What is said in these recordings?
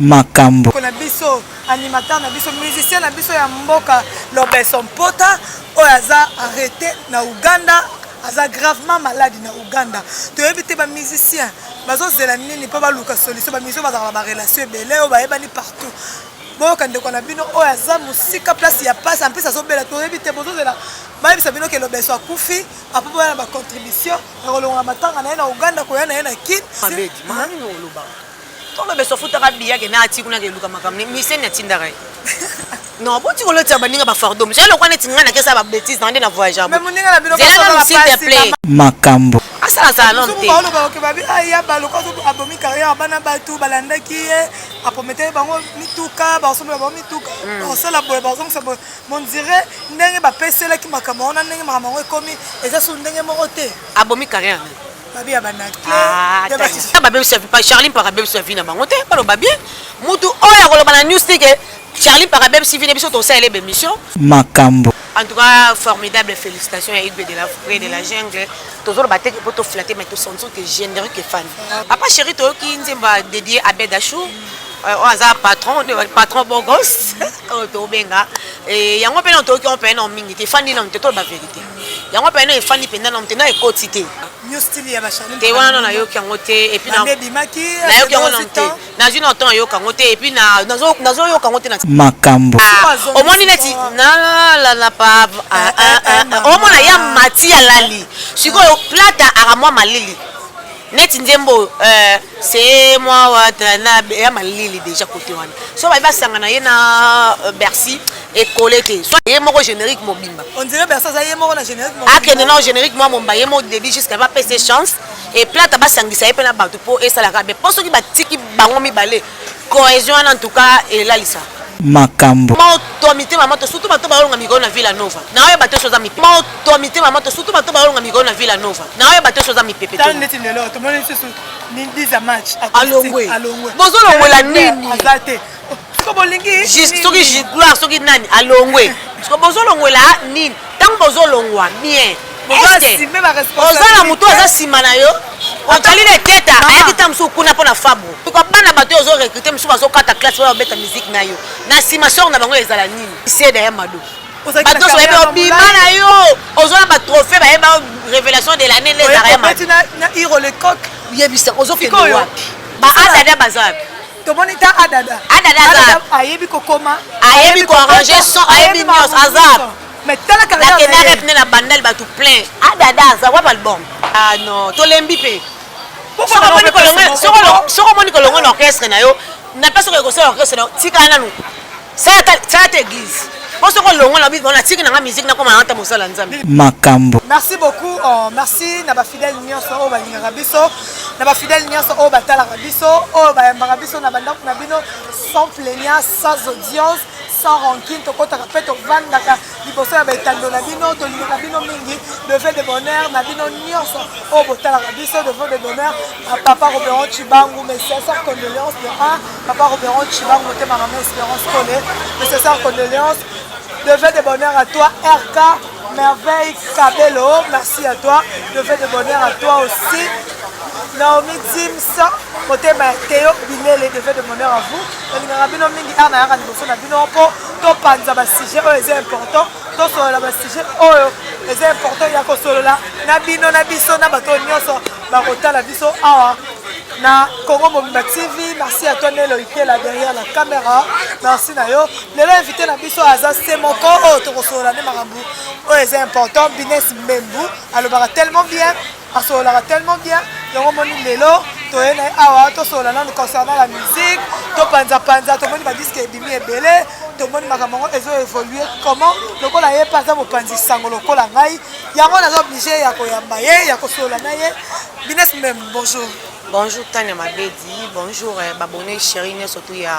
Makambo. On a biso animateur na biso musicien na biso ya mboka Lobeson Pota oyaza arrêté na Uganda aza gravement malade na Uganda. To éviter ba musicien bazo zela nini pa ba luka solution ba musicien bazala ba relation belé o ba ebani partout. Bon quand on a bino oyaza musika place ya passe en plus ça so bela to éviter bozo zela ba bisa bino ke Lobeson akufi apo ba ba contribution na kolonga matanga na Uganda ko yana na kit. Mabedi mani no luba. On a besoin de faire des choses qui sont très importantes. Mais c'est pas très non, bon, tu veux le dire, tu vas faire des choses. Je ne sais pas si tu as des bêtises dans les voyages. Mais tu as s'il te plaît. Makambo. Ah, ça, ça, non. Tu vas il y a des gens qui ont carrière, qui ont balanda qui est, après mettre mituka, mituka. On sait la bonne raison, c'est on dirait, n'engue pas PC là qui m'a camé, on a n'engue m'a camé comme et ça sont n'engue moroté. Abomi carrière. Babi a banana. Ah, babi se pas Charlie par babi se vient na bangote, pas le babi. Mutu oya ko bana news stick Charlie par babi se vient biso to ça les émission. Makambo. En tout cas, formidable félicitations à Igbe de la forêt de la jungle. Toujours battre pour te flatter mais te sentir que généreux que fan. Papa chéri to qui nzemba dédié à Bedachou. On a patron bon gosse. To benga. Et yango pe non to qui on pe non mingi te fan ni non te to ba vérité. Yango pe non fan ni pe non te na e quotité. New style ya bachani. Te wana na yo kangote et puis na bimaki na yo kangote. Na jino temps yo kangote et puis na nazo yo kangote na Makambo. Au moins neti na la pa au moins ya mati ya lali. Siko plata aramwa malili. Neti nzembo c'est moi watana ya malili déjà côté wana. So ba sangana ye na Bercy et collecté. Soit ye moko générique mobimba. On dirait Bercy ça ye moko na générique mobimba. Ah que non générique moi mon baye mo début jusqu'à pas passer chance et plata ba sangisa ye pena bato po et ça la rabe. Pour ceux qui batiki bango mi balé. Cohésion en tout cas et là lisa. Makambo. Tomité maman to surtout bato balonga miko na Villa Nova. Na oya bato soza mi. Tomité maman to surtout bato balonga miko na Villa Nova. Na oya bato soza mi pepe. Tant neti lelo to moni ce ni 10 match. Alongwe. Bozo longwela nini? Azate. Ko bolingi. Juste soki gloire soki nani alongwe. Ko bozo longwela nini? Tant bozo longwa bien. Ozala mutu aza sima na yo. Otali na teta ayakita msu kuna pona fabu. Tukabana bato ozo recruter msu bazo kata classe wa beta musique na yo. Na sima sor na bango ezala nini? Iseda ya mado. Bato so ebe bima na yo. Ozo na ba trophée ba eba révélation de l'année les arrêts. Na hiro le coq. Yebisa ozo ke wapi. Ba adada bazab. To monita adada. Adada ayebi kokoma. Ayebi ko arranger son ayebi nyos azab. Mais telle carrière la kenare na bandal ba tout plein. Adada za wa album. Ah non, to lembi pe. Soko moni kolongo l'orchestre na yo, na pas soko ko l'orchestre na tika na nu. Ça t'église. On soko longo la on la tika na musique na koma anta mosala nzambe. Makambo. Merci beaucoup. Merci na ba fidèle nyonso o ba linga biso, na ba fidèle nyonso o ba tala biso, o ba yamba biso na banda na bino sans plaignant, sans audience. Sans rancune, to kota kapet to vandaka liboso ya betando na bino to linga bino mingi de vœux de bonheur na bino nyonso o botala biso de vœux de bonheur à papa Robert Chibangu mais c'est ça condoléances de papa Robert Chibangu te maman Espérance Collé mais c'est ça condoléances de vœux de bonheur à toi RK Merveille Kabelo merci à toi de vœux de bonheur à toi aussi Naomi Dimsa côté Théo Bilele de vœux de bonheur à vous linga bino mingi ana yaka liboso na bino po to panza ba sujet oyo c'est important to solola ba sujet oyo c'est important ya ko solola na bino na biso na bato nyonso ba kotala biso awa na Congo Mobimba TV. Merci à toi Nelo Ikela derrière la caméra. Merci na yo. Lelo invité na biso aza Semoko o to kosola ne marambu. Oyo c'est important business membu. Alors tellement bien, asola tellement bien. Yango moni lelo to ena awa to sola na concernant la musique, to panza to moni ba disque ebimi ebele, to moni makambo ezo évoluer comment lokola ye pas za mopanzi sango lokola ngai. Yango nazo obligé ya koyamba ye, ya kosola na ye. Business membu bonjour. Bonjour Tania Mabedi, bonjour babonné chéri surtout ya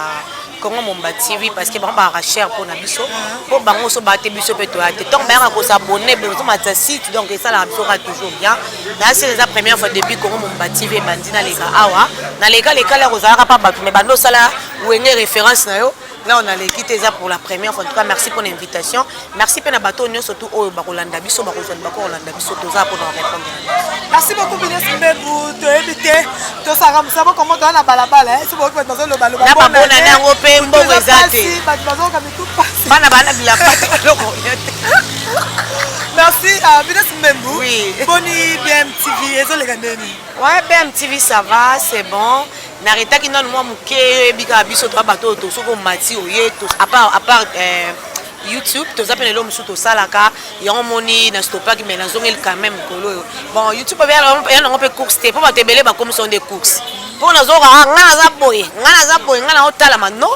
Congo Mobimba TV parce que bon ba cher pour na biso pour bango so ba te biso peto ate donc ba ko s'abonner besoin ma site donc ça la sera toujours bien là c'est la première fois depuis Congo Mobimba TV bandina les awa na les gars les rozara pas bato mais bando sala ou une référence na yo Là, on a l'équipe pour la première fois. En tout cas, merci pour l'invitation. Merci pour bateau, surtout au Bakolanda Biso, Bakolanda Biso, pour nous répondre. Merci beaucoup, ministre Mbembu. Tu as évité. Tu as ramené comment tu as la balabala. C'est pour que tu aies le balabala. La babona na ngope mbongo ezate. Merci à ministre Mbembu. Oui. Boni BMTV. Ouais, BMTV ça va, c'est bon. Narita qui donne moi muke bika biso to bato to soko mati oye to à part YouTube to zapene lo musu to salaka yon moni na stopa ki mais nazongel quand même kolo. Bon YouTube bien on peut course te pour ba tebele ba comme sont des courses. Pour nazoka ngana za boy ngana otala mano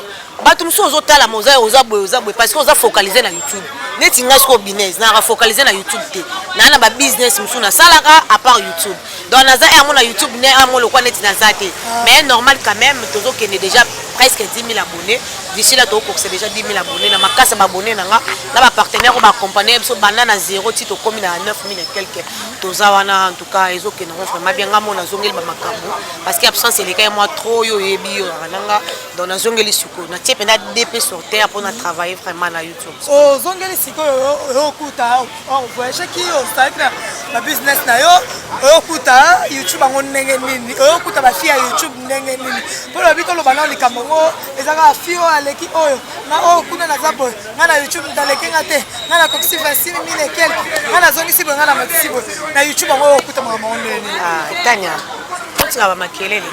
bato musu ozotala moza ozaboy parce que oza focaliser na YouTube. Neti ngasko business na focaliser na YouTube te. Na ba business musu na salaka à part YouTube. Donc naza mon YouTube ne amo le quoi neti na zate. Mais normal quand même tozo qui est déjà presque 10 000 abonnés. D'ici là, c'est déjà 10 000 abonnés. Na makasa abonnés na ba partenaire ba compagnie so banana 0 tito comme na 9 000 et quelques. Toza wana en tout cas ezo que non vraiment bien ngamo na zongeli ba makambo parce que absence c'est les cas moi trop yo yebi yo nanga donc na zongeli suko na tie penda DP sur terre pour na travailler vraiment na YouTube. Oh zongeli siko yo kuta on voyage qui au stade na business na yo kuta YouTube ngo ndenge nini yo kuta ba fia YouTube ndenge nini pour le bito lo bana likambo ezaka fio aleki oyo na kuna na zabo na YouTube ndaleki ngate na koksi 26 000 et quelques na zongi sibo na matisibo na YouTube ngo kuta mama ndeni Tanya otika ba makelele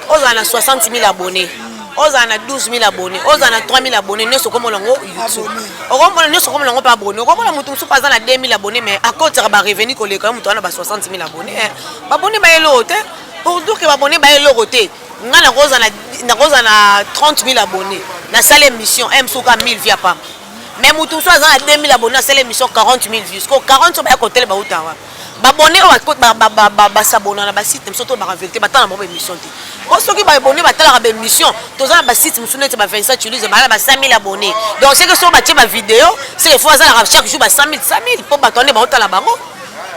oza na 60 000 abonnés oza na 12 000 abonnés oza na 3 000 abonnés ne sokomo longo YouTube okomona ne sokomo longo pa abonné okomona mutu musu paza na 2 000 abonnés mais à côté ba revenu koleka mutu na ba 60 000 abonnés ba abonnés ba elote pour dire que ba abonnés ba elote ngana koza na 30 000 abonnés na salle émission msuka 1000 via pam mais mutu so aza na 2 000 abonnés na salle émission 40 000 vues ko 40 so ba côté ba utawa ba abonnés ba s'abonner na ba site msoto ba vérité ba tala ba émission ti ko soki ba abonnés ba tala ba émission toza na ba site msune te ba 27 tulise ba 100 000 abonnés donc c'est que so ba tie ba vidéo c'est fois ça chaque jour ba 100 000 pour ba tonner ba otala bango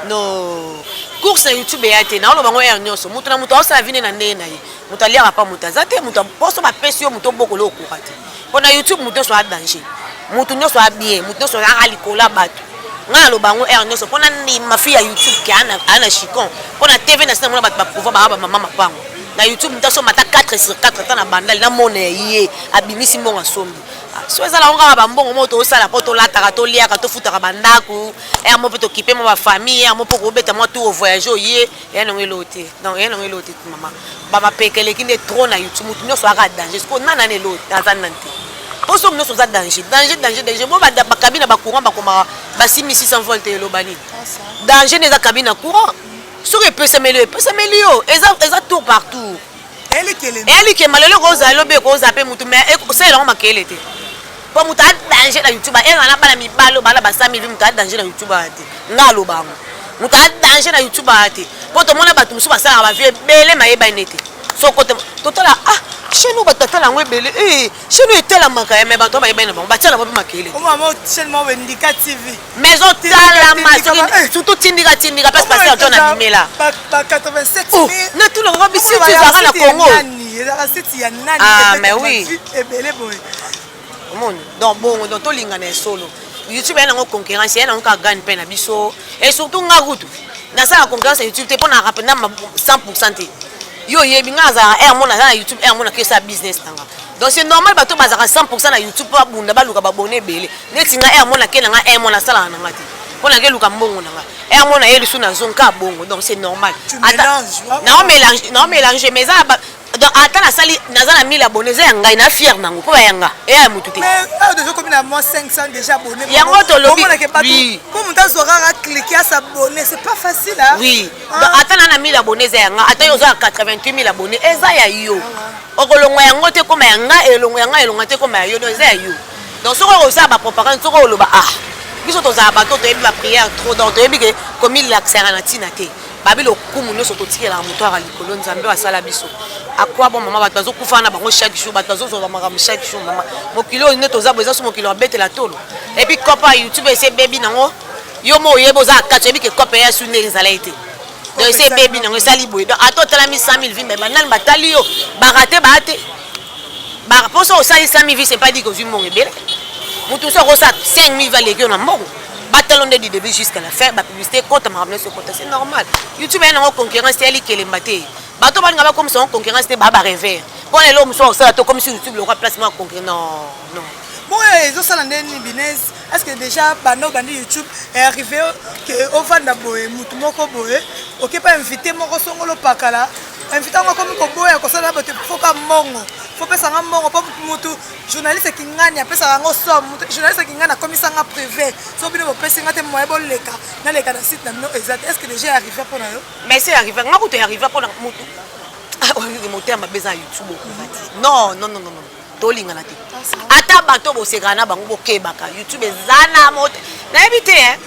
no course na YouTube ya te na oloba ngo ya nyonso mutu na mutu osala vine na ndene na ye mutu aliaka pa mutu azate mutu poso ba pesi yo mutu bokolo okukati pona YouTube mutu so a danger mutu nyonso a bien mutu nyonso a likola bato nga aloba ngo ya nyonso pona ni mafi ya YouTube ki ana chicon pona TV na sina mona bato ba pouvoir ba mama mapango na YouTube mutu so mata 4/4 na bandal na mona ye abimisi mbongo sombi so ezala nga ba mbongo moto osala poto lataka to liaka to futaka bandako e mo poto kipe mo ba famille mo poko beta mo tout au voyage ye ya no ngelote non ya no ngelote mama ba pekele kinde trop na YouTube mutu nyoso aka danger ko nana ne lote azanante poso nyoso za danger mo ba kabina ba courant ba koma ba 6600 volts e lo bani danger ne za kabina courant sur peut s'améliorer eza tout partout eli ke malelo ko za lobe ko za pe mutu mais c'est là on makele te po mutu a danger na YouTube e ngana bana mibalo bala ba 100 000 mutu a danger na YouTube ate ngalo bango mutu a danger na YouTube ate po to mona batu musu basala ba vie bele mayeba nete so ko totala chez nous batala ngwe bele chez nous etela maka mais bato ba yeba na bango batala ba makele o mama chaîne mo Wendika TV maison tala ma surtout tindika parce que on a bimela ba 87 000 na tout le robisi tu vas na Congo mais oui donc bon donc to linga na solo YouTube yana ngo concurrence yana ngo ka gagne peine na biso et surtout nga kutu na sa concurrence YouTube te pona rapena 100% te yo yebi nga za mona na YouTube mona ke sa business tanga donc c'est normal bato bazaka 100% na YouTube pa bunda baluka babone bele neti nga mona ke nga mona sala na ngati pona ke luka mbongo nga mona yeli suna zonka bongo donc c'est normal non mélange mais ça donc attends la salle nazana 1000 abonnés za ngai na fier nango po yanga ya mutu te mais déjà comme na moi 500 déjà abonnés yango to lobi oui comme on sera cliquer à s'abonner c'est pas facile hein oui donc attends na 1000 abonnés za yanga attends yo za 88 000 abonnés eza ya yo okolongo yango te koma yanga elongo te koma yo no eza yo donc soko oza ba propagande soko oloba biso to za bato to yebi ba prière trop donc to yebi ke comme il l'accès na tina te babilo kumu nyoso to tikela muto ala likolo nzambe wasala biso akwa bon mama bato kufa na bango chaque jour bato zo ba mama chaque jour mama mokilo ne to za boza so mokilo abete la tolo et puis kopa YouTube ese baby nango yo mo yebo za katso ebi ke kopa ya sune ezala ete donc ese baby nango sali boy donc ato tala mi 100 000 vie mais banal batali yo barate baate Bah pour ça aussi 100 000 c'est pas dit que je m'en ébelle. Moi tout ça ça 5 000 va léguer na mbongo. Batalon du début jusqu'à la fin, la publicité quand m'a ramené ce côté c'est normal. YouTube est en concurrence c'est elle qui est mbaté. Bato ba ngaba comme ça en concurrence c'est baba rêver. Pour les hommes soit ça comme si YouTube le roi placement concurrent non. Bon, ils ont ça dans une business. Est-ce que déjà, pendant que YouTube est arrivé, qu'on va d'abord, moutumoko boé, ok, pas inviter mon ressongolo pakala, inviter moi comme koboé, comme ça là, faut pas mongo, faut pas ça mongo, pas moutou, journaliste qui gagne, après ça rango somme, journaliste qui gagne, comme ça privé, so bien vous pensez que moi bon les cas, dans les cas de site, non exact. Est-ce que déjà arrivé pour nous? Mais c'est arrivé, on a arrivé pour nous moutou. Ah oui, les moteurs m'a besoin YouTube. Non. Tolinga na te ata bato bosekana bango bokebaka YouTube ezana moto na ebite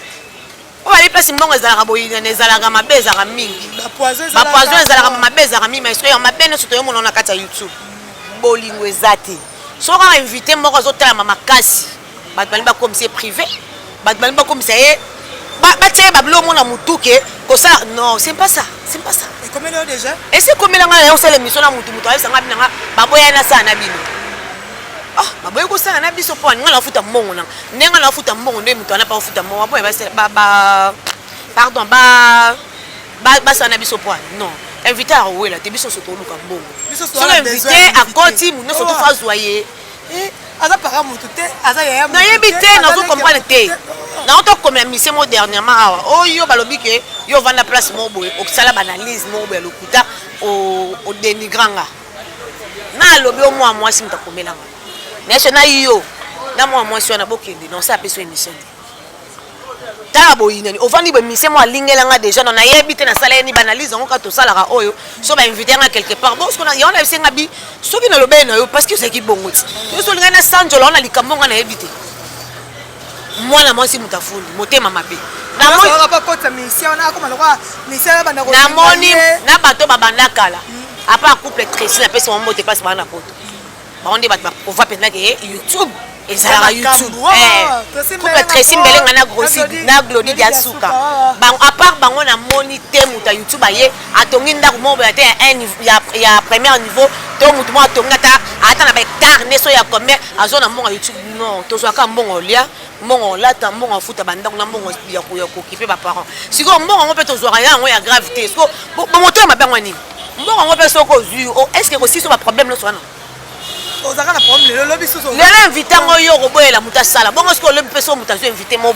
o ali place mbongo ezalaka boyina ezalaka mabeza ka mingi ba poison ezalaka mabeza ka mingi mais soki mabene soto yo mona na kati ya YouTube bolingo ezate soki on invité moko azotala makasi bato bali ba comme c'est privé bato bali ba comme c'est batie bablo mona mutuke ko ça non c'est pas ça et combien d'heures déjà et c'est combien nga on sait l'émission na mutu ayi sanga binanga baboya na sana bino baboye kosala na biso po nga na futa mbongo na nenga na futa mbongo nde mutu ana pa futa mbongo boye pardon ba sana biso po non invité à wela te biso soto luka mbongo biso soto invité à koti mu no soto fa zoyer aza para mutu te aza ya na yebite na zo comprendre te na auto comme mission mo dernièrement awa oyo balobi ke yo vanda place mo boye okusala banalise mo boye lokuta o dénigranga na lobi o moi si mutakomelanga national yo na moi si on a bokende non ça peso émission ta boyinani ovandi be mission mo alingelanga déjà na yebite na sala ni banalise on ka to sala oyo so ba inviter nga quelque part bon ce qu'on a y on a senga bi so ki na lobe na yo parce que c'est qui bongoti yo so linga na sanjo la na likambo nga na yebite mwana mwasi mutafundi motema mabe na moni pas kota mission na comme lokwa mission na banda ko na moni na bato babanda kala apa couple Tracy na pesa mo te passe bana poto ba onde bato on va penser que YouTube ezala YouTube couple Tracy mbelenga na grossi na glodi dia suka ba à part bango na moni te muta YouTube aye atongi ndako mo ba te ya premier niveau to mutu mo atongata ata na ba carnet so ya comme azona mbongo YouTube non to so ka mbongo lia mbongo lata mbongo futa bandako na mbongo ya ko kipe ba parents siko mbongo ngo pe to zo ya ngo ya gravité siko bo moto ma bangwa nini mbongo ngo pe so ko zu est-ce que aussi so ba problème no so na ozaka na problème le lobby sous le invité ngo yo ko boyela muta sala bongo siko le peso muta zo invité mo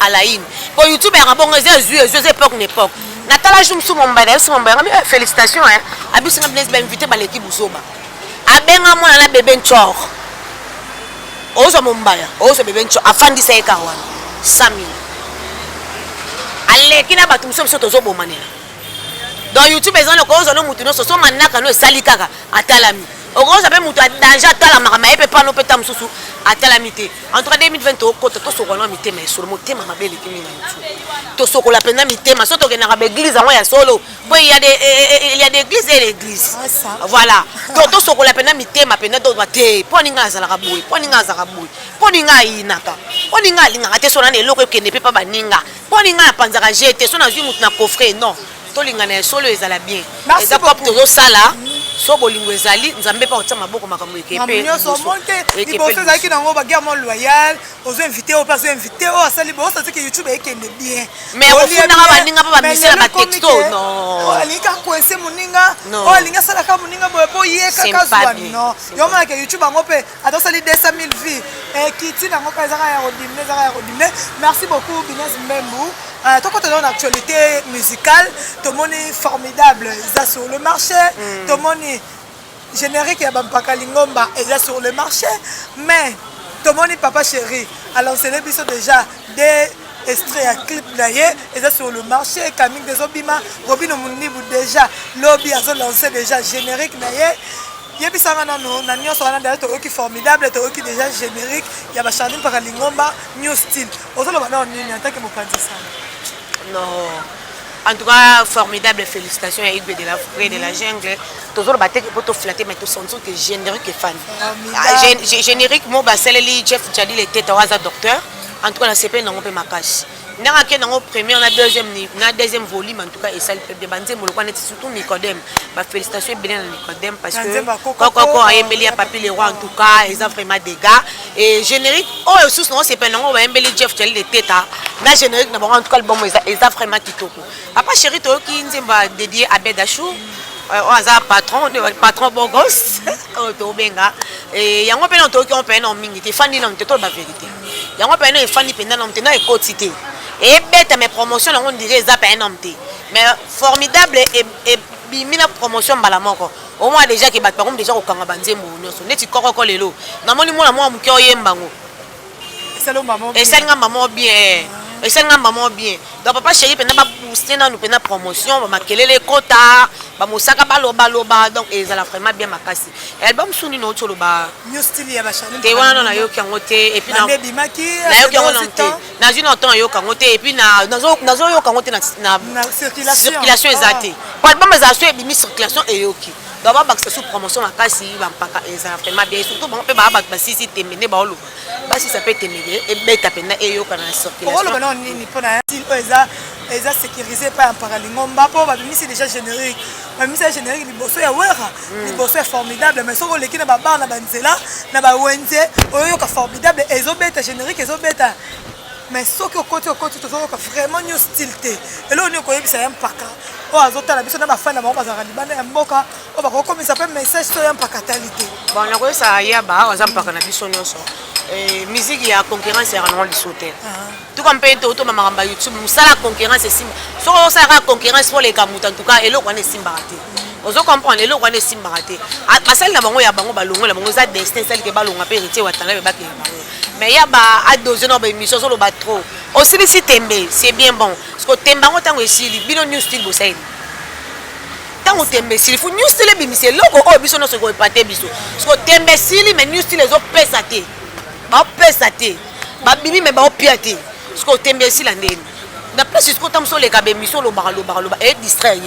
à la in ko YouTube ya bongo ze époque n'époque natala jumsu mombada so mombada félicitations abiso na bless ba invité ba l'équipe busoba abenga mona na bébé nchor ozo mombaya ozo bébé nchor afandi sa ekawana 100 000 aleki na bato muso tozo bomanela dans YouTube ezana ko ozo no mutu no so manaka no esali kaka atalami okoza pe mutu danger atala makama epe pano peta mususu atalami te en tout cas 2020 okota to sokola mitema esolo motema mabele kimi na mutu to sokola pena mitema so to kenaka ba église ngo ya solo bo il y a des églises et l'église voilà to sokola pena mitema pena to bate poni nga azala kabuyi poni nga azala kabuyi poni nga inaka poni nga linga te so na eloko ekende pe pa baninga poni nga panzaka jete so na zwi mutu na coffret non to linga na solo ezala bien eza pop to sala so bolingo ezali nzambe pa otama boko makambo ekepe nyoso monte liboso ezalaki nango baguerre mon loyal ozo invité o pas invité o asali bo ça c'est que YouTube ekende bien mais ofundanga baninga pa bamisela ba texto non alinga coincer moninga o alinga sala ka moninga boye po yeka kazwa non yo mona ke YouTube ngo pe atosali 200 000 vues kiti nango pa ezaka ya rodimne merci beaucoup Binès Mbembu. Tant qu'on est dans l'actualité musicale, tout le monde est formidable. Ils sont sur le marché. Tout le monde est générique. Il y a Bampaka Lingomba. Ils sont sur le marché. Mais tout le monde est papa chéri. Alors, c'est les bisous déjà des extraits à clip d'ailleurs. Ils sont sur le marché. Camille des Obima. Robin Omunibou déjà. Lobby a lancé déjà générique d'ailleurs. Il y a des gens qui sont formidables, qui sont déjà génériques. Il y a des gens qui sont Lingomba, New Style. Non. En tout cas, formidable, félicitations à Igwe de la Forêt de la Jungle. Toujours battre pour te flatter, mais tout sens que générique est fan. Générique, moi, c'est Jeff Jadil était un docteur. En tout cas, la CP n'a pas ma cache. ndanga ke nango première na deuxième volume en tout cas et ça le peut banze moloko net surtout Nicodème ba félicitations bien à Nicodème parce que koko ayembeli ya papi le roi en tout cas ils ont vraiment des gars et générique oh sous non c'est pas nango ba yembeli Jeff Tchali de teta na générique na en tout cas le bon ils ont vraiment kitoko papa chéri to ki nzemba dédié à Bedachou oza patron beau gosse to benga et yango pe na to ki on pe na mingi te fandi na to ba vérité yango pe na fandi pe na te na ekotité et bête mes promotions on dirait ça pas énorme mais formidable et bimina promotion bala moko au moins déjà que bat par exemple déjà au kanga banzembo nyonso neti kokoko lelo na moni mona moi muke oyembango et ça nga maman bien et ça nga maman bien donc papa chéri pe na ba booster na nous pe na promotion ba makelele kota ba mosaka baloba donc et ça la vraiment bien makasi album suni no tolo ba new style ya ba chanel te wana na yo kangote et puis na bimaki na yo kango na une temps yo kangote et puis na nazo yo kangote na circulation exacte pour album za so e bimi circulation et yoki d'abord ba sous promotion makasi ba mpaka et ça vraiment bien surtout bon pe ba sisi temene ba olo ba si ça peut temene et beta pena et yo kana circulation oh non ni pona style eza sécurisé par un paralingomba po ba bimisi déjà générique ba bimisi générique liboso ya wera liboso est formidable mais soko leki na ba bar na banzela na ba wenze oyo ka formidable ezo beta générique ezo beta mais soki okoti tozoyoka vraiment new style te elo ni okoyebisa ya mpaka oyo azotala biso na bafani na bango bazalaka libanda ya mboka oyo bakokomisa mpe message to ya mpaka tali te bon nakoyesa yaba aza mpaka na biso nyonso musique ya concurrence ya rango liso te tuka mpe te otoma makambo ya youtube mosala concurrence esimba soki osalaka concurrence po leka moto en tout cas eloko wana esimbaka te ozo comprendre eloko wana esimbaka te basali na bango ya bango balongwe na bango eza destin esali ke balonga mpe héritier watanga mpe bakela bango mais ya ba adosé na ba émission solo ba trop aussi si tembe c'est bien bon parce que tembe ngo tango esili bino new style bosaini tango tembe sili fu new style bimise loko o biso no se ko epate biso parce que tembe sili mais new style ezo pesa te ba bimi mais ba opiate parce que tembe sila ndeni na place ce que tam so le ka be mission lo ba et distraire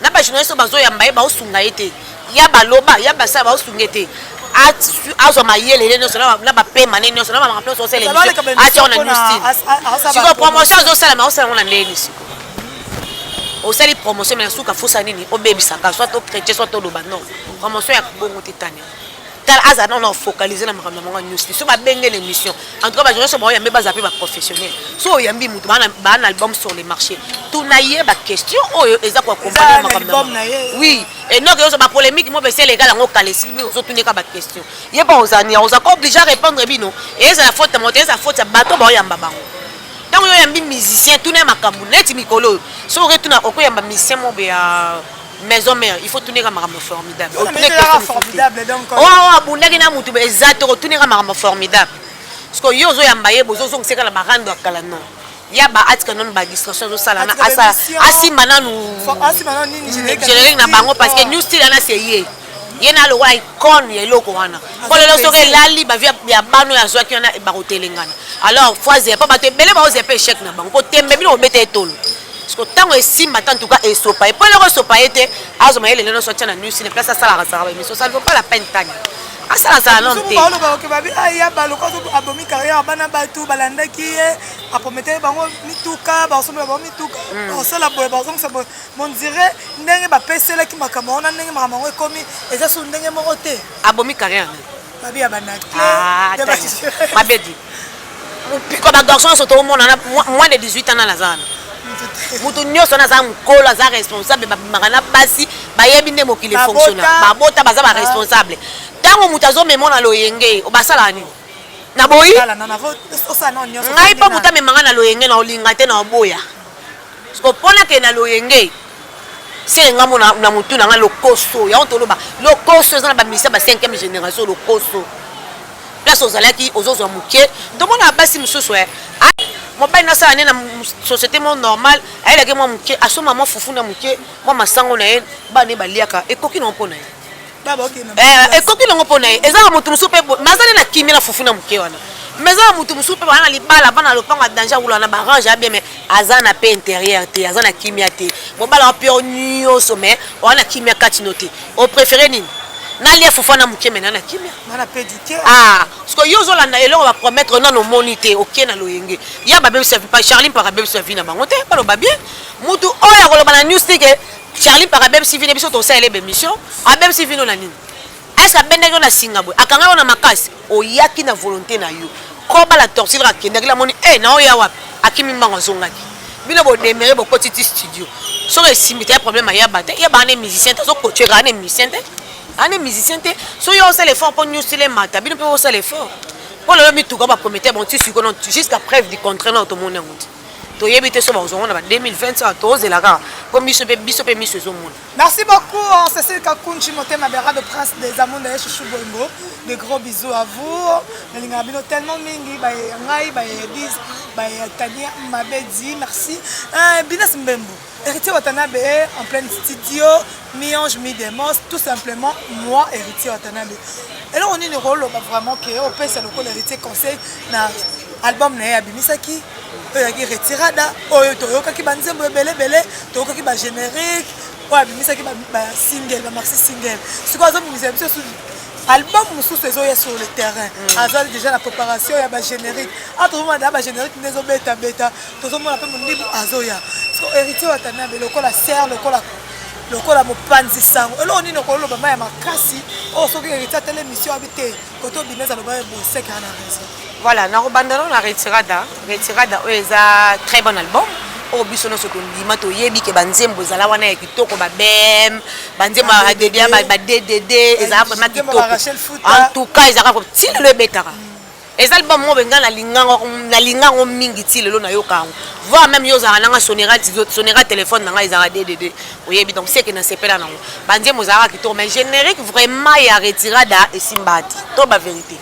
na ba journaliste bazo ya mbaye ba osunga ete ya ba loba ya ba sa ba osungete azo mayele nyonso na bapema ne nyonso na bamapla osala émission atia na new style siko promotion ozosala ma osala na ndeni siko osali promotion mais suka fosa nini obebisaka soit to chrétien soit to loba non promotion ya bongo titane tal aza non focaliser na makambo na new style so ba benge l'émission en tout cas ba journaliste ba yambe ba zapper ba professionnel so yambi mutu ba na album sur les marchés tout na ye ba question oyo eza ko accompagner makambo oui et non que ba polémique mo bese les gars ngo kalesi bi so tunika ba question ye ba ozania oza ko obligé répondre bino et ça la faute monter ça faute bato ba yamba bango tango yo yambi musicien tout na makambo net mikolo so retuna okoyamba musicien mo be ya maison mère il faut tourner comme un formidable formidable donc oh abundaki na mutu exact tourner comme un formidable parce que yo zo yambaye bozo zo seka la marando akala non ya ba atika non ba distraction zo sala na asa asimana nini générique na bango parce que new style ana c'est ye na lo icon ye loko wana ko le so ke lali ba via ya bano ya zo ki na ba hotelengana alors fois pas ba te bele ba oze pe échec na bango ko tembe bino obete etolo parce que tant que simba en tout cas et sopa et pour le sopa était azoma ele no sortir na new style place ça mais ça ne vaut pas la peine tanya asala ça non te ba lo ke ba bi aya ba lo ko abomi carrière bana ba tout balandaki a promettre bango mituka ba somba ba mituka on sala boye ba donc ça on dirait ndenge ba pesela ki makamo na ndenge makambo ekomi eza so ndenge moko te abomi carrière ba bi abana clé ma bedi ko ba garçon so to mona moins de 18 ans na la zone mutu nyonso naza mokolo aza responsable babimaka na basi bayebi nde mokili fonctionnaire babota baza ba responsable ntango mutu azomema na loyenge obasala nini na boyi ngai mpo mutu amemanga na loyenge na olinga te na oboya parceke mpona ke na loyenge se ngambo na mutu nanga lokoso yango toloba lokoso eza na bamisia ba 5e génération lokoso place ozalaki ozozwa moke tomona basi mosusu mobali nasala ne na société mo normal ayelaki mwa moke asoma mwa fufu na moke mwa masango na ye bane baliaka ekoki nango mpo na ye ekoki nango mpo na ye ezaka motu mosusu mpe mazali na kimi na fufu na moke wana mais ezaka motu mosusu mpe bana na libala bana na lopango ya danger awula na barange abie mais aza na mpe intérieur te aza na kimia te mobali wa mpe nyonso mais oza na kimia kati no te opréféré nini nalia fufana muke menana kimia mana pédicure parce que yo zolanda eloko va promettre non monité OK na loyenge ya ba bebisa pas Charlie para bebisa vina bango te pas ba bien mutu oya koloba na news tik Charlie para bebisa vina biso to sala émission a bebisa vino na nini est-ce que bendeko na Singapore akanga na makasi oyaki na volonté na yo ko ba la torture akendaki la moni na oya wapi akimi mbango zongaki bino bo déméré bo petit studio so esimite ya problème ya bate ya ba ne musicien to coacher ne musicien te ane musicien te so yo osala effort pour nous les mata bino pe osala effort pour le mituka ba promettre bon tu suis jusqu'à preuve du contraire na to mona ngote to yebite so ba ozonga na 2025 to zelaka comme biso pe miso zo mona. Merci beaucoup Cécile Kakounchi Motema Bera de Prince des Amours de Chouchou Bongo. De gros bisous à vous. Nalinga bino tellement mingi ba ngai ba dis ba Tania Mabedi merci. Binas Mbembo. Héritier Watanabe en plein studio, mi-ange, mi-démos, tout simplement moi, Héritier Watanabe. Et là on est le rôle vraiment que au PS le rôle héritier conseil na album na Abimisaki. Oyaki retirada oyo toyokaki banzembo belé toyokaki ba générique oyo Abimisaki ba single ba maxi single. Siko azomimisa biso sur album mususu ezoya sur le terrain. Azali déjà la préparation ya ba générique. Atromona da ba générique nezo beta tozomona pe mundibu azoya. Siko héritier Watanabe lokola serre lokola mopanzi sango elo nini okolo bama ya makasi o soki héritier tele émission habité koto bineza loba bo sek na raison. Voilà, na robandano na retirada eza très bon album. O biso no soko ndima to yebi ke banzembo zala wana ya kitoko ba bem, banzembo ba DD ba DDD eza vraiment kitoko. En tout cas, eza ko ti le betara. Les albums mo benga na linga mingi ti lelo na yoka. Voir même yo za nanga sonera téléphone nanga eza DDD. Oyebi donc c'est que na sepela nango. Banzembo zala kitoko mais générique vraiment ya retirada et simbati. To ba vérité.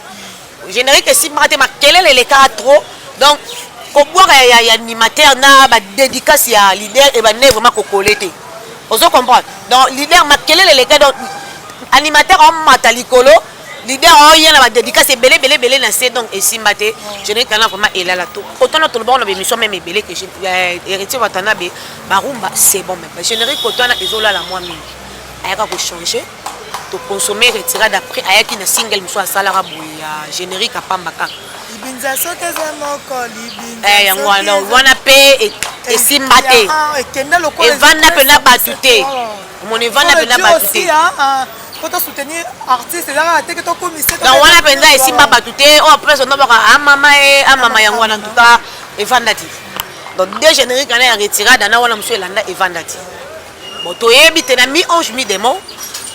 Générique si maté ma kelele les trop donc ko boire ya animateur na ba dédicace ya leader et ba ne vraiment ko collecter ozo comprendre donc leader ma kelele les donc animateur en matalikolo leader en y a la dédicace belé na c'est donc et si maté générique na vraiment et là tout autant notre bon na émission même belé que j'ai héritier Watanabe ba rumba c'est bon même générique autant na ezola la moi mingi ayaka ko changer to consommer retirer d'après ayaki na single muso asala boya générique apambaka libinza soke za moko libinza yango wana pe esimbate ekenda lokola evanda pe na batute mon evanda pe na batute pour soutenir artiste là te que to commissaire donc wana penza esimba batute o personne no baka mama yango wana en tout cas evandati donc deux génériques na ya retirada na wana muso elanda evandati bon to yebi na mi ange mi démon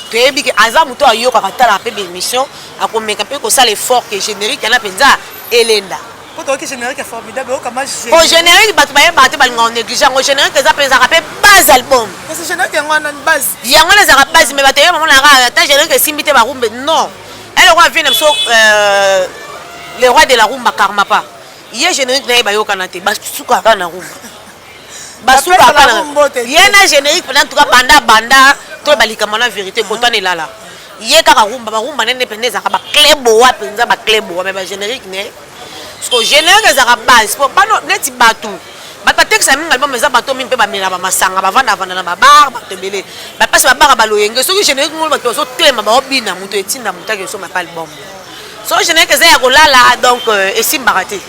toyebi ke aza muto ayoka katala pe émission akomeka pe ko sala effort que générique na penza elenda poto que générique formidable o kama au générique batu ba yeba te ba ngon négligent au générique eza penza pe base album parce que générique yango na base yango na za base mais batu yeba mona ra ta générique simbite ba rumbe non elle roi vient so le roi de la rumba karma pas yé générique na yeba yoka na te ba suka ka na rumba ba suka ka na yena générique pendant tout cas banda to balikama na vérité kotan elala ye kaka rumba nene pendeza ka ba clebo wa penza ba clebo wa mais ba générique ne parce que générique za ka base pour pas neti batu bata texte minga album eza bato mingi pe ba mela ba masanga ba vanda na ba bar ba tebele ba passe ba bar ba loyenge so générique ngolo bato so tema ba obina muto etinda mutake so ma pas album so générique za ya kolala donc esimbaraté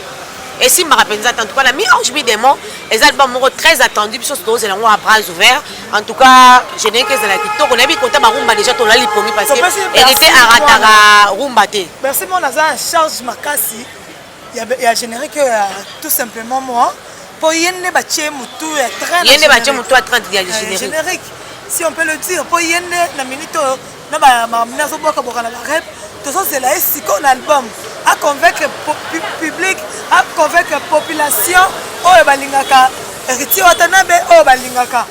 et si ma rappelle en tout cas la mi-ange mi-démon les albums très attendus puis surtout c'est à bras ouverts en tout cas je n'ai que la kitoko on a vu qu'on t'a rumba déjà ton lali pongi parce que elle était à ratara rumba té merci mon azan charge makasi il y a générique tout simplement moi pour yenne bache mutu très yenne bache mutu à 30 dia générique si on peut le dire pour yenne na minute na ba nazo boka boka na rap tout ça c'est là si qu'on album à convaincre public à convaincre population oyo balingaka héritier Watanabe oyo balingaka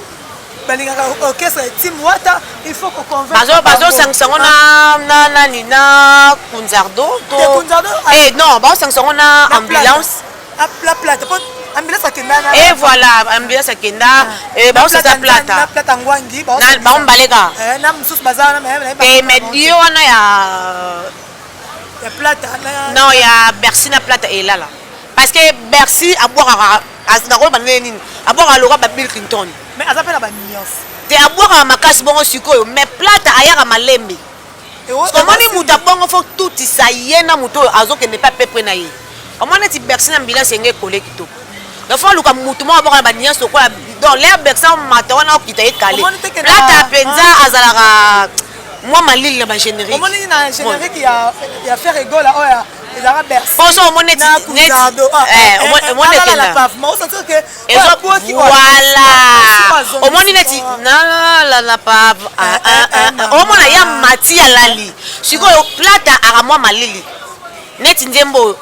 orchestre team Wata il faut qu'on convaincre bazo sanction na nina Kunzardo to eh non bazo sanction na ambulance la plate ambulance akenda et voilà ambulance akenda et bazo sa plata na plata ngwangi ba ombaleka na msusu bazana et medio wana ya plata non ya Bercy na plata et là parce que Bercy a boire na ko baneni a boire le roi Bill Clinton mais azape na ba millions te a boire makasi bongo sikoyo mais plata ayaka malembe omoni mutu abongo fo tutisa ye na mutu oyo azokende mpe apepre na ye omoni neti bersi na ambulance enge ekole kitoko dafo luka mutu moko aboka na banyonso okola donc l'air bersi amata wana okita ye kale plata mpenza azalaka mwa malili na bagénérique omoni na générique ya faire egola oyo ezalaka bersi poso omoni neti omoni neti nalala pave omona ya mati ya lali sikoyo plata aka mwa malili neti nzembo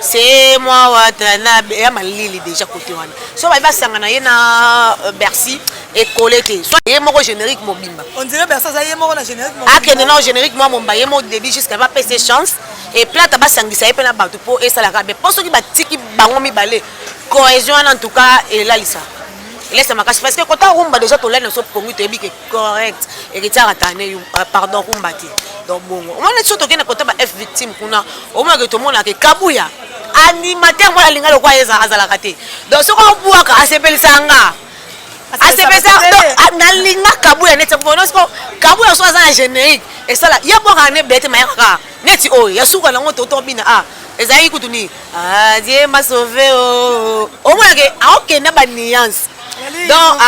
c'est moi watana ya malili déjà côté wana so ba basanga ye na Bercy ekole te so ye moko générique mobimba on dirait Bercy ça ye moko na générique mobimba akende na générique moi momba ye mo début jusqu'à pas passer chance et plata basangisa ye pe na bato po esalaka be poso ki batiki bango mibale cohésion en tout cas et là lisa laisse ma cache parce que quand on rumba déjà to laine so pongu to ebike correct et que tara tane pardon rumba ti donc bon on est surtout que na côté ba F victime kuna au moins que tout le monde a que kabuya animateur moi linga lokwa eza azala kate donc so ko buaka asepelisanga asepesa na linga kabuya net bono so kabuya so azana générique et ça là ya boka ne bête mayaka neti o ya suka nango to bina ah ezali kutuni ah Dieu m'a sauvé au moins que aokenda ba nuance donc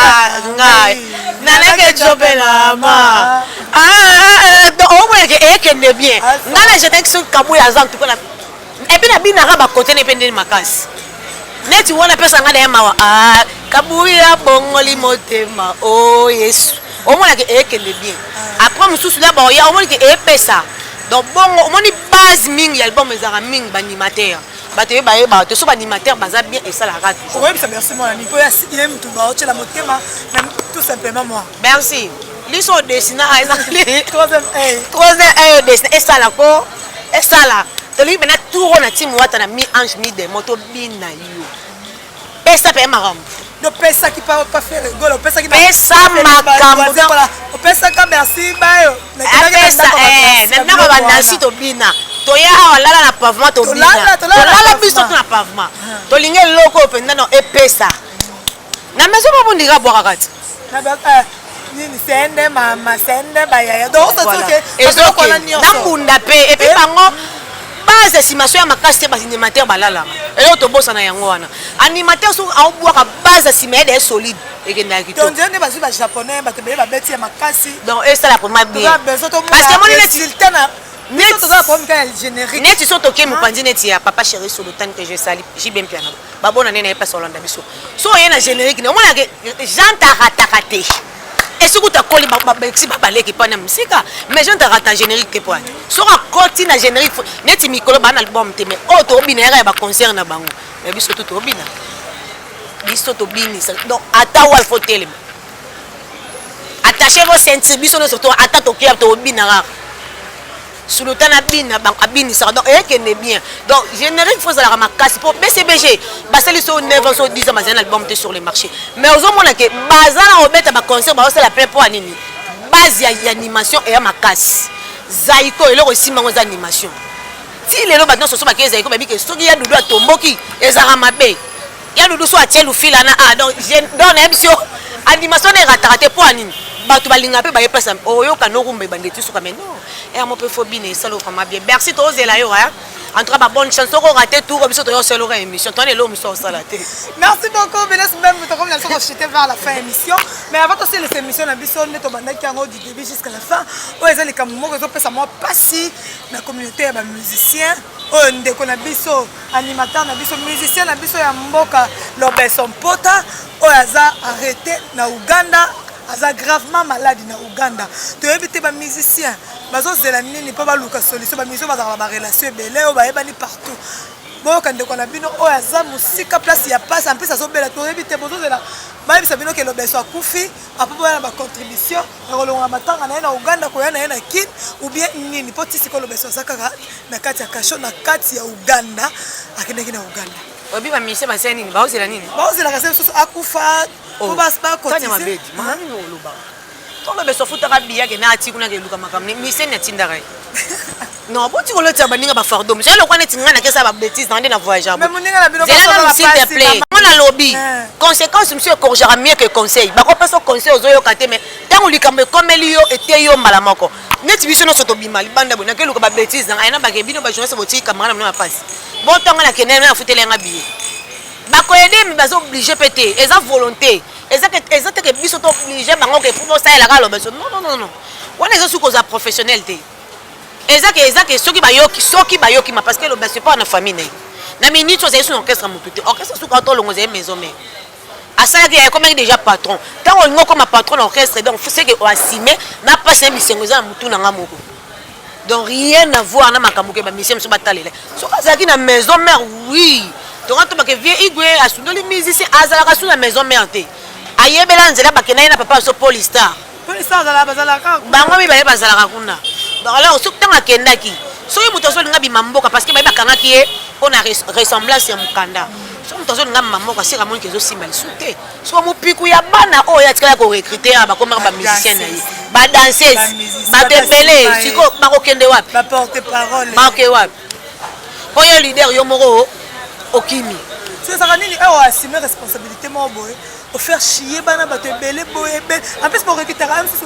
naleke jobelama donc au moins que ekende bien ngana je think so kabuya azan tout na et puis na binaka ba côté ne pende makasi neti wana pesa ngada ya mawa kabuya bongoli motema oh yesu au moins que ekende bien après mususu là ba ya au moins que epesa donc bon au moins base ming album ezara ming ba animateur bato baye bato so ba animateur baza bien et ça la rate oui ça merci moi ni po ya il aime tout ba la motema tout simplement moi merci liso desina ezali troisième desina et ça la ko et ça la to lui bena tout on a team wata na mi ange mi de moto bina yo et ça paye maram de pesa qui pas faire rigolo pesa qui pesa makambo pesa ka merci bayo na ba dansi to bina to ya awala na pavement to bina to la biso na pavement to linge loko penda no epesa na meso ba bondira boka kati na ba nini sende mama sende baya donc ça c'est que na bunda pe et puis bango base estimation ya makasi te ba animateur balala et to bossa na yango wana animateur so aobwaka base estimée de solide ekenda kito donc je ne pas ba japonais ba te ba beti ya makasi donc et ça la pour ma bien parce que mon résultat na net ça comme quand générique net so toke mo pandi net ya papa chéri sur le temps que je sali j'ai bien piano ba bona nene pas solanda biso so yena générique ne mona ke janta ratakate et ce que tu as collé si papa leki pana musika mais je te rate en générique que point so ka koti na générique net mikolo ba na album te mais o to bina ya ba concert na bango mais biso to bina biso to bini donc ata wal faut tele attachez vos ceintures biso no surtout ata to kia to bina sur le temps abina bang abini ça donc ekene bien donc générique faut ça la makasi pour BCBG basali so 9 ans so 10 ans mazana album sur le marché mais aux hommes que bazala obeta ba concert ba la plein pour anini base ya animation et ya makasi zaiko eloko simango za animation ti lelo ba non so ba ke zaiko ba bi ke soki ya dudu atomboki ezara mabe ya dudu so atie lufila na donc na emission animation ne ratarate pour anini bato balinga pe baye pesa oyoka no rumba bandeti suka mais non et mo pe phobie ne salo vraiment bien merci to zela yo hein en tout cas ba bonne chance ko rater tout comme ça to yo selo émission toi ne lo mi so sala te merci beaucoup Venez même to comme la so jeter vers la fin émission mais avant aussi les émissions na biso ne to bandaki yango du début jusqu'à la fin o ezali kamumo ko pesa moi passi na communauté ya ba musiciens o ndeko na biso animateur na biso musicien na biso ya mboka Lobeson Pota o aza arrêté na Uganda aza gravement malade na Uganda to ebité ba musicien bazo zela nini pa ba luka solution ba musicien bazala ba relation belé o ba ebani partout boka ndeko na bino o aza musika place ya passe en plus azo bela to ebité bozo zela ba bisa bino ke Lobeson akufi apo ba ba contribution na kolonga matanga na Uganda ko yana na kit ou bien nini potisi ko Lobeson sakaka na kati ya kasho na kati ya Uganda akendeki na Uganda obi ba mise ba seni ba ozela nini ba ozela ka seni akufa ko bas ba ko tanya mabedi mami no luba to Lobeson futa ka biya ke na ati kuna ke luka makamne mise na tindaka non boti ko lotsa baninga ba fardo monsieur le kwana tinga na kesa ba bêtise dans na voyage mais moninga na bino ko s'il te plaît mona lobby conséquence monsieur corrigera mieux que conseil ba ko peso conseil ozo yo kate mais tango likambe comme elio ete yo mbala moko neti biso nyonso tobima libanda boye nakeluka babétise nanga ayena bakebino bajournaliste botii camarade na mona mapasi botonga na kende na futelenga biye bakoyede mi bazo obligé pété eza volonté eza teke biso to obligé bango ke pour bosalela ka lobeso non wana eza suki oza professionnel te eza ke soki bayoki ma parce que lobeso pas na famille naye na minute ozali sur orchestre motu te orchestre suki atolongo ozali maison mère asalaki ya komaki déjà patron ntango olingi okoma patron na orchestre donc c'est que oasime na pasi ya misengo eza na motu nanga moko donc rien à voir na makambo ke bamisie mosusu batalela soki azalaki na maison mère oui donc tobake vie igwe asundoli musicien azalaka su na maison mère te ayebela nzela bakendaki na papa so Polistar bango mibale bazalaka kuna donc alors soki ntango akendaki soki moto azolinga bima mboka parce que baye bakangaki ye mpona ressemblance ya mokanda soki moto azolinga bima mboka sika amoniki ezosimba lisu te so mopiku ya bana oyo atikala korecrute ya bakomaka bamusicien na ye badanseuse bato ebele siko bakokende wapi bakoke wapi po yo leader yo moko okimi ezaka nini oyo assume responsabilité moko boye ofaire chier bana bato ebele boye ebele en plus borekitaka mosusu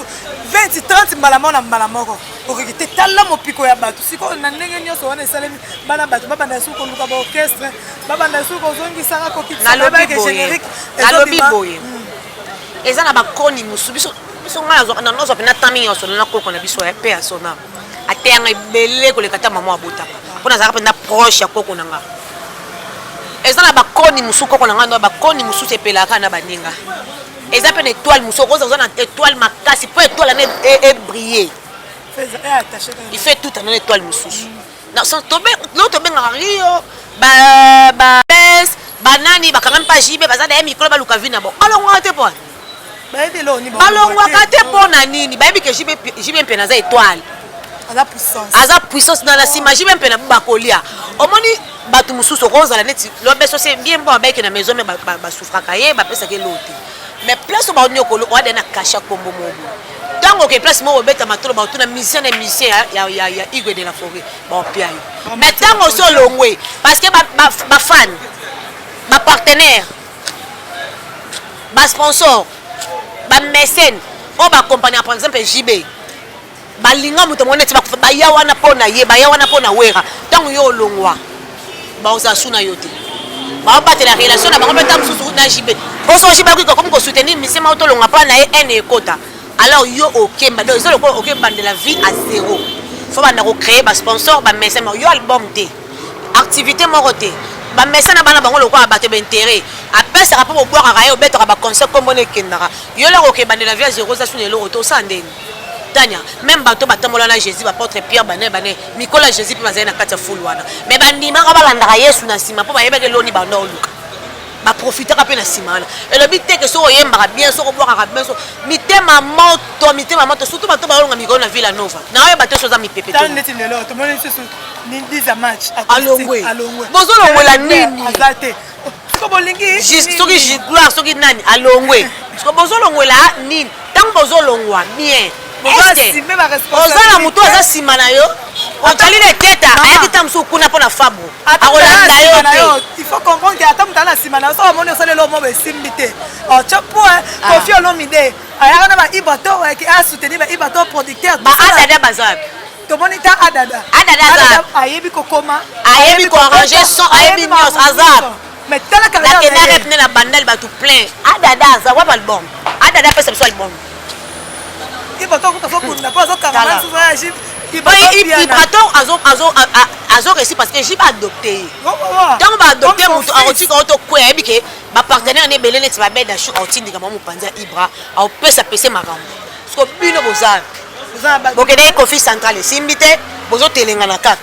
20-30 mbala moko na mbala moko orekite tala mopiko ya bato sikoyo na ndenge nyonso wana esalemi bana bato babanda suki koluka baorchestre babanda suki ozongisaka kokitnalobi boye eza na bakoni mosusu biso ngai nazwa pena tami nyonso na koko na biso ya pe ya sona ateyanga ebele koleka ta mama abotaka mpo nazalaka mpena proche ya koko na nga eza na bakoni mosusu koko na nga bakoni mosusu epelaka na baninga eza mpe na étoile mosusu okoza na étoile makasi mpo étoile ana ebriller il fait tout ana étoile mosusu tobengaka rio babes banani bakanga mpa jibe baza na ye mikolo baluka vi na bo balongwaka te mpo balongwaka te mpo na nini bayebi ke jibe mpe naza étoile aza puissance na nsima jibe mpe na bakolia omoni bato mosusu okozala neti lobeso se bien mpo babayeke na maison me basufraka ye bapesaka elo te mais place oyo baoni okolo oade na kasha kombo mobo ntango oke place moko obeta matolo baotuna musicien na musicien ya igwe de la forêt baopia yo mais ntango osi olongwe parce que bafan bapartenaire basponsor bamécène oyo bacompagne par exemple JB balinga moto moko neti baya wana mpo na ye baya wana mpo na wera ntango yo olongwa baoza su na yo te baobatela relation na bango mpe ta mosusu na jibe poso jibe akoki kokomi kosoutenir misie moko tolonga mpo na ye ene ekota alors yo okemba donc eza lokola okebandela vie à zéro fo banda kocréer basponsor bamese yo album te activité moko te bamese na bana bango lokola bato baintérêt apesaka mpo bobwakaka ye obetaka baconcert kombona ekendaka yo loko okebandela vie à zéro eza suna eloko te osala ndeni tania même bato batambola na Jésus apôtre Pierre bane mikolo ya Jésus mpe bazali na kati ya fulu wana mais bandimaka balandaka Yesu na nsima mpo bayebaka eloni banda oluka baprofitaka mpe na nsima wana elobi teke soki oyembaka bien soki obwakaka bien so mitema moto surtout bato balonga mikolo na Villa Nova na oyo bato soza mipepe alongwe bozolongwela nini soki gloire soki nani alongwe bozolongwela nini ntango bozolongwa bien ozala motu aza nsima na yo otali na teta ayaki ta mosusu kuna mpo na fabu akolanda yo te il faut comprendre que ata motu ala na nsima na yo soki omoni osali elo moko esimbi te otya po kofi olomide ayaka na baibato asoutenir baibato producteur baadada baza wapi tomoni ta adada ayebi kokoma ayebi koarrange son ayebi nyonso aza mais talaka nakenda repne na bandali bato plein adada aza wapi album adada apesa biso album Ibraton azoresi parce que jiba adopté ntango baadopté moto akotika oto kwe ayebi ke bapartenaire na ebele neti babeda shu aotindika mwa mopanzi ya ibra aopesa pese makambo parceke bino bozala bokendeki conflit central esimbi te bozotelengana kaka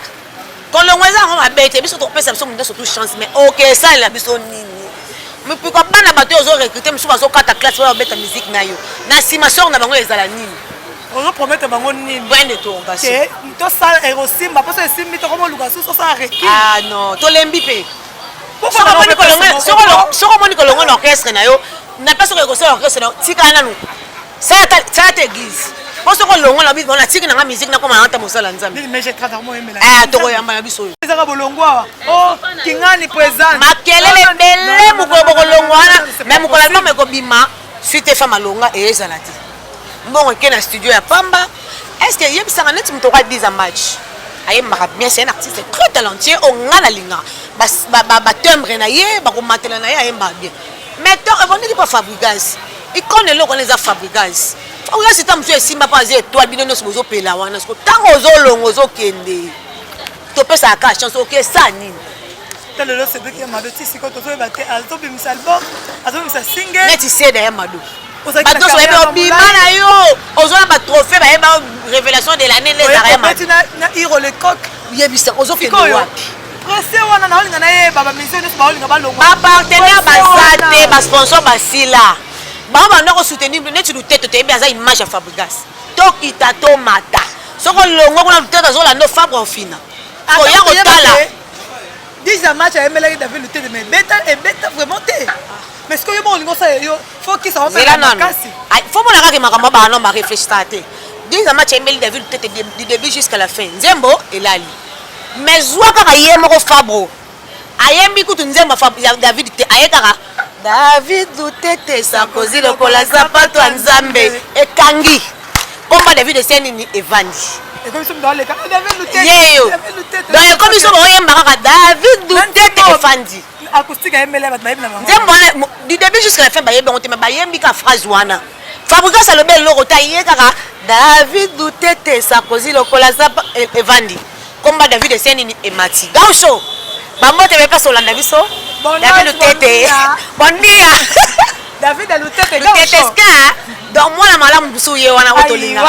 kolongo eza yango mabe te biso tokopesa biso moto surtout chance mais okesalela biso nini mipiko bana bato oyo ozorecrute mosusu bazokata classe oyo babeta musique na yo na nsima sor na bango ezala nini ozopromete bango nini point de tournation tosala erosimba mposo esimbi tokomoluka susu osala reki non tolembi mpe soko omoni kolongo na orchestre na yo na mpe soko ekosala orchestre na yo tikala nanu sala te église mpo soko olongo na biso natiki nanga musique nakoma ata mosala nzambe tokoyamba na biso oyo ezaka bolongo awa kingani présente makelele ebele mokolo bokolongo wana me mokolo album ekobima suite efa malonga eyezala te mbongo eke na studio ya pamba est-ce que yebisanga neti moto kwa 10 match ayembaka bien, c'est un artiste très talentueux onga na linga ba timbre na ye ba komatela na ye ayemba bien mais to eboniki pas Fabregas ikone loko neza Fabregas Fabregas c'est monsieur simba pas étoile bino no sozo pela wana sko tango ozolongo ozokende to pesa ka chance OK ça nini tellement c'est que Mado tisi ko to battre alto bimisa album azo bimisa single mais tu sais derrière Mado bato so ebe obima na yo ozona ba trophée ba eba révélation de l'année les arrêts Mado na hiro le coq yebisa ozokende wapi pressé wana na olinga na ye baba mission ne ba olinga ba longo ba partenaire bazate ba sponsor basila ba banda ko soutenir net lu tête te bien za image ya Fabregas to itato mata soko longo kuna lu tête azola no Fabre ofina ko ya ko tala 10 match à MLA David lu tête mais beta et beta vraiment té mais ce que yo bon lingo ça yo faut qu'il s'en mette na kasi faut mon akaki makambo ba no ma réfléchir té 10 match à MLA David lu tête du début jusqu'à la fin Nzembo elali mais zwaka ka yemo ko Fabro ayembi kutu Nzembo David te ayekaka David Lutete Sarkozy lokola sapato ya Nzambe ekangi komba David Seni ni Evandi et comme ça dans les cas David Lutete yeyo donc comme ça oyemba kaka David Lutete Evandi acoustique à MLA ba na bango Nzembo du début jusqu'à la fin ba yemba ngote ba yembi ka phrase wana Fabregas le bel logo ta yekaka David Lutete Sarkozy lokola sapato Evandi komba David Seni ni Emati Gaucho Bambote be paso landa biso David Lutete bon dia David Lutete ska donc moi la malamu biso ye wana otolinga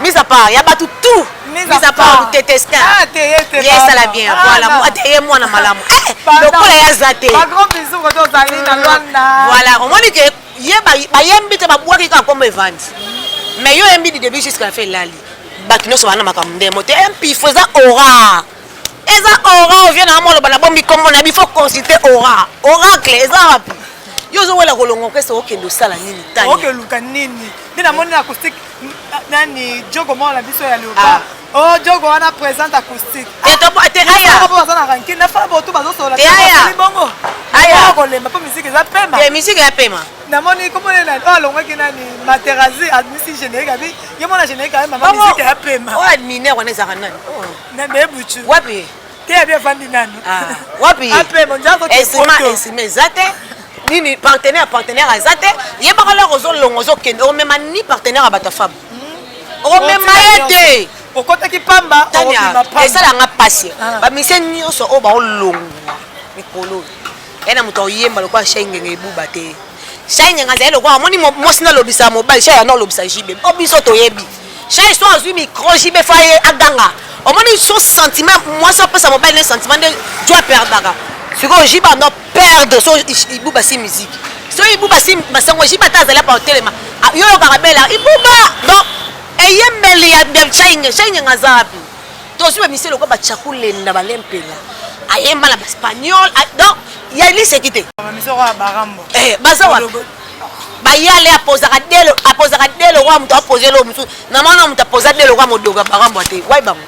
mise à part ya batu tout mise à part Lutete ska yes la bien voilà moi te moi na malamu lokola ya zate pas grand bisou ko to zali na Luanda voilà on dit que ye ba yembi te ba bwaki ka comme event mais yo yembi du début jusqu'à la fin lali bakino so wana makamde mote un pifo za aura eza aura vient na molo bana bombi kombo na bifo consulter aura oracle eza rapi yo zo wela kolongo kese okendo sala nini tani OK luka nini bina moni acoustique nani jogo mo la biso ya leopa oh jogo wana présente acoustique et to te aya ba na ranking na fa botu bazo sola bongo aya ko le pa musique za pema te musique ya pema na moni comme na oh longa kinani Materazzi admisi générique abi ye mona générique ka mama musique ya pema oh adminer wana za kanani na bebuchu wapi te bien fandi nano wapi ape monja ko esima zate nini partenaire azate yebaka la rozo longo zo kende o même ni partenaire abata femme o même maete o kota ki pamba tanya esala nga passer ba mission nyonso o ba o longo mikolo ena muto yemba lokwa shengenge ebuba te shengenge za lokwa moni mosina lobisa mobile sha ya no lobisa jibe o biso to yebi sha so azui micro jibe faye aganga o moni so sentiment moi ça peut ça mobile un sentiment de doit perdre siko jiba no perdre so ibuba si musique so ibuba si masango jiba tazala pa hotelema yo karabela ibuba donc eyembeli ya shenge ngazapi to sibe miselo ko ba chakulenda balempela ayemba la espagnol donc ya li sekite misoro ya barambo bazawa bayale apozaka delo wa mtu aposer lo mtu na maana mtu aposer delo kwa modoga barambo te wai bango.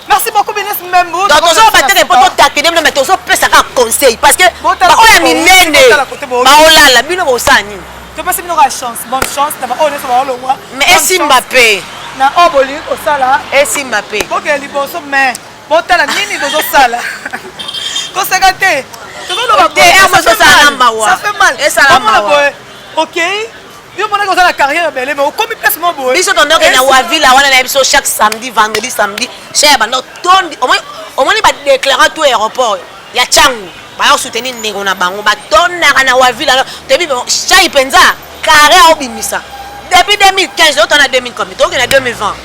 Merci beaucoup Benes Membo. Donc on va battre pour taquiner mais on peut ça conseil parce que ba oya minene ba olala bino bo sani. Tu passes une chance, bonne chance, na ba on est sur le roi. Mais est Mbappé na oboli ko sala est Mbappé. OK liboso mais botala nini dozo sala. Ko sagate. Ça fait mal. Et ça la OK. Yo mona ko sala carrière belle mais comme place mo boy. Biso tondo ke na wa ville wana na biso chaque samedi vendredi samedi chez ba no tondi au moins ba déclarer tout aéroport ya changu ba yo soutenir ndeko na bango ba tonda na wa ville te bi chai penza carré obimisa depuis 2015 on a 2000 comme donc na 2020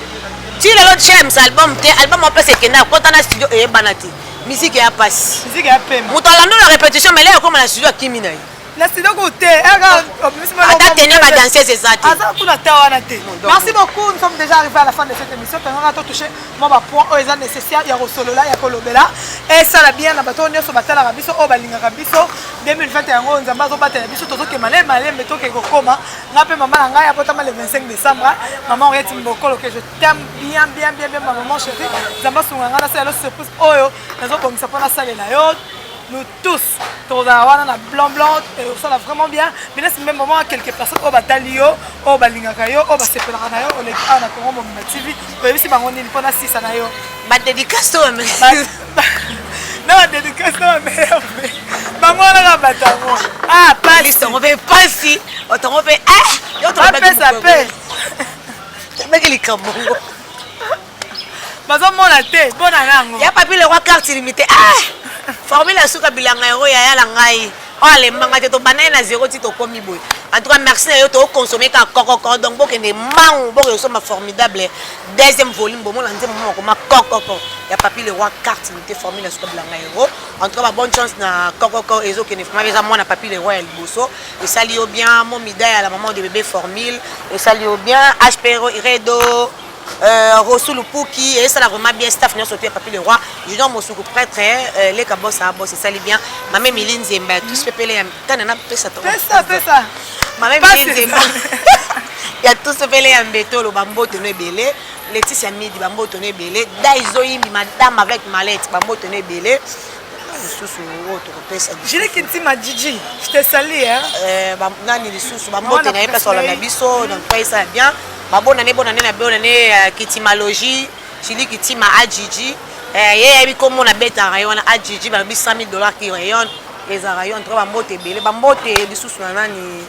si le lot chem album te album on peut se kena quand on a studio et banati musique ya passe musique ya pema mutalando la répétition mais là comme na studio kimina la studio côté merci beaucoup, nous sommes déjà arrivés à la fin de cette émission. On a touché mon point nécessaire il y a Rosolola il y a Kolobela et ça la bien na bato nyonso batala rabiso o balinga rabiso 2021 on nzamba zo batela biso tozo ke malé mais to ke kokoma ngape maman na ngai apota le 25 décembre maman Rieti Mbokolo que je t'aime bien ma maman chérie nzamba sunga ngana ça le surprise oyo nazo komisa pona salela yo nous tous tozala wana na blanc osala vraiment bien mais c'est même moment quelques personnes oyo batali yo oyo balingaka yo oyo basepelaka na yo oleki awa na Congo Mobimba TV oyebisi bango nini mpona sisa na yo badédicace to na badédicace na bameilleur bango wana na batango pasi tongo mpe pasi otongo mpe bapesa mpe baki likambongo bazomona te bona nango ya papi le roi carte limité formule asuka bilanga yango yaya na ngai oyo alembanga te tobanda ye na 0 ti tokomi boye en tout cas merci na yo tokonsome ka kokoko donc bokende mangu bokosoma formidable deuxième volume bomona nzembo moko makokoko ya papi le roi carte limité formule asuka bilanga yango en tout cas bonne chance na kokoko ezokende vraiment eza mwana papi le roi ya liboso esali yo bien mo midai ya la maman de bébé formule esali yo bien hpro iredo Rosulu Pouki et ça la vraiment bien staff nyonso te papi le roi junior mosuku prêtre les kabos ça boss c'est ça bien maman Miline Zemba tous pepele tana na pesa to pesa maman Miline Zemba ya tous pepele ya mbeto lo bamboto no ebele Laetitia Midi bamboto no ebele Daizo Yimbi madame avec Malette bamboto no ebele lisusu autre pesa je l'ai kinti ma Gigi je te salue hein nani lisusu bamboto na pesa la biso donc pas ça bien bonne année na bonne année kitimalogie chili kitima ajiji yebi comme on a beta rayon ajiji ba $100,000 qui rayon les rayon trop bambote belé bambote lisusu na nani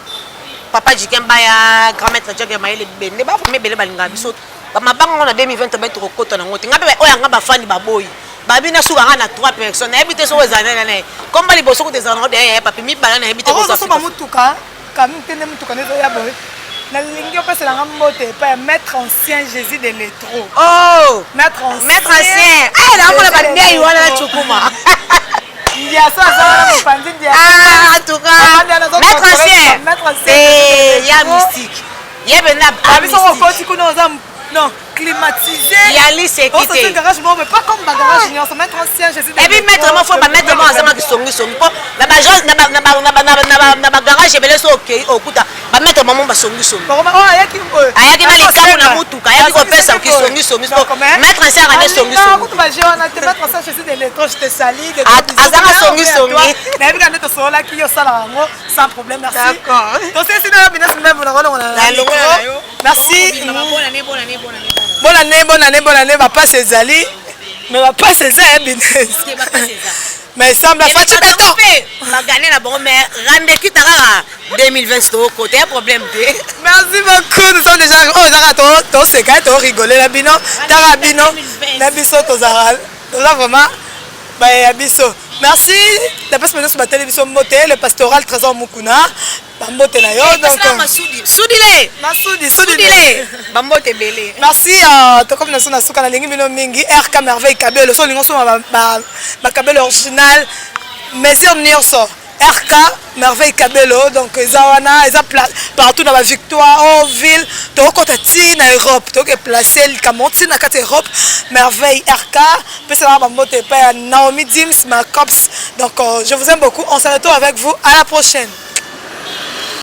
papa jikemba ya grand maître Jacques Maël bende ba premier belé balinga biso ba mabango na 2020 ba to kota na ngoti ngabe oya ngaba fani baboyi babina suka na 3 personnes ebite so ezana na comme bali boso ko tezana de papi mi bala na ebite ko so ba mutuka kam tene mutuka nezo ya boy na lingi opesa nga mbote pa maître ancien Jésus de l'étro maître ancien na mona bandei wana chukuma ndia sasa mpanzi ndia en tout cas maître ancien ya mystique ya bena abiso ko tikuno za non climatisé ya lisekité c'est garage mais pas comme garage ni on se mettre ancien Jésus et puis mettre moi faut pas mettre moi ensemble qui songi po na ba garage ebele so okay okuta ba mettre maman ba songi ayaki balikamu na mutuka ayaki ko pesa ki songi mettre ancien ane songi kutu ba jeuna te mettre ancien Jésus de l'étro je te salue de azanga songi na bi kana to sola ki yo sala ngo sans problème merci d'accord donc c'est sinon bina même na merci bonne année va pas Césali mais va pas César business mais semble la fachi beto ma gagner na bon mais rande qui tara 2020 c'est au côté problème merci beaucoup nous sommes déjà to se ka to rigoler la bino tara bino na biso to zaral là vraiment ba ya biso merci la personne sur la télévision moté le pastoral Trésor Mukuna bambote na yo donc soudile bambote belé merci to comme na sona suka na lingi bino mingi RK merveille kabelo so lingo so ba kabelo original mesure nyonso RK merveille kabelo donc ezawana eza partout dans la victoire en ville to kota ti na Europe to ke placer le kamonti na kati Europe merveille RK pesa bambote pa Naomi Dims ma cops donc je vous aime beaucoup on se retrouve avec vous à la prochaine.